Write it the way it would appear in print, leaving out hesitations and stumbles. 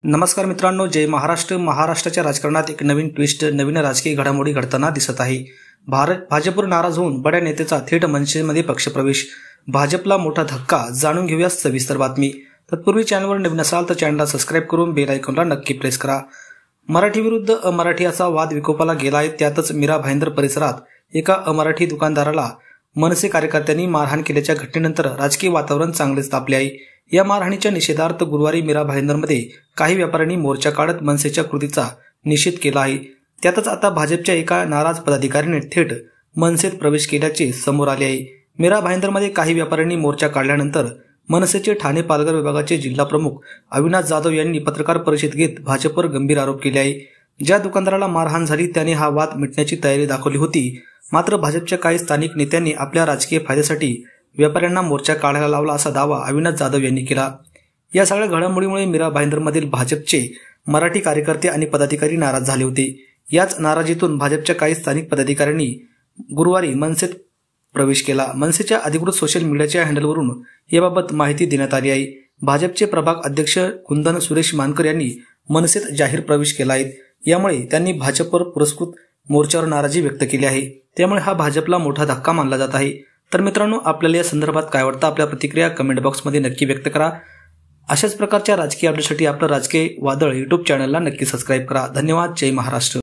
नमस्कार मित्रांनो, जय महाराष्ट्र. महाराष्ट्राच्या राजकारणात एक नवीन ट्विस्ट, नवीन राजकीय घडामोडी घडताना दिसत आहे. भाजपवर नाराज होऊन बड्या नेत्याचा थेट मनसेमध्ये पक्षप्रवेश. भाजपला मोठा धक्का, जाणून घेऊया सविस्तर बातमी. तत्पूर्वी चॅनलवर नवीन असाल तर चॅनलला सबस्क्राईब करून बेल आयकॉनला नक्की प्रेस करा. मराठी विरुद्ध अमराठी असा वाद विकोपाला गेला आहे. त्यातच मीरा भाईंदर परिसरात एका अमराठी दुकानदाराला मनसे कार्यकर्त्यांनी मारहाण केल्याच्या घटनेनंतर राजकीय वातावरण चांगलेच तापले आहे. या मारहाणीच्या निषेधार्थ गुरुवारी मीरा भाईंदरमध्ये काही व्यापाऱ्यांनी मोर्चा काढत मनसेच्या कृतीचा निषेध केला आहे. त्यातच आता भाजपच्या एका नाराज पदाधिकाऱ्याने थेट मनसेत प्रवेश केल्याचे समोर आले आहे. मीरा भाईंदरमध्ये काही व्यापाऱ्यांनी मोर्चा काढल्यानंतर मनसेचे ठाणे पालघर विभागाचे जिल्हा प्रमुख अविनाश जाधव यांनी पत्रकार परिषद घेत भाजपवर गंभीर आरोप केले आहे. ज्या दुकानदाराला मारहाण झाली त्याने हा वाद मिटण्याची तयारी दाखवली होती, मात्र भाजपच्या काही स्थानिक नेत्यांनी आपल्या राजकीय फायद्यासाठी व्यापाऱ्यांना मोर्चा काढायला लावला असा दावा अविनाश जाधव यांनी केला. या सगळ्या घडामोडीमुळे मीरा भाईंदरमधील भाजपचे मराठी कार्यकर्ते आणि पदाधिकारी नाराज झाले होते. याच नाराजीतून भाजपच्या काही स्थानिक पदाधिकाऱ्यांनी गुरुवारी मनसेत प्रवेश केला. मनसेच्या अधिकृत सोशल मीडियाच्या हँडलवरून याबाबत माहिती देण्यात आली आहे. भाजपचे प्रभाग अध्यक्ष कुंदन सुरेश मानकर यांनी मनसेत जाहीर प्रवेश केला आहे. यामुळे त्यांनी भाजपवर पुरस्कृत मोर्चावर नाराजी व्यक्त केली आहे. त्यामुळे हा भाजपला मोठा धक्का मानला जात आहे. तर मित्रांनो, आपल्याला या संदर्भात काय वाटतं, आपल्या प्रतिक्रिया कमेंट बॉक्समध्ये नक्की व्यक्त करा. अशाच प्रकारच्या राजकीय अपडेटसाठी आपलं राजकीय वादळ यूट्यूब चॅनलला नक्की सबस्क्राईब करा. धन्यवाद. जय महाराष्ट्र.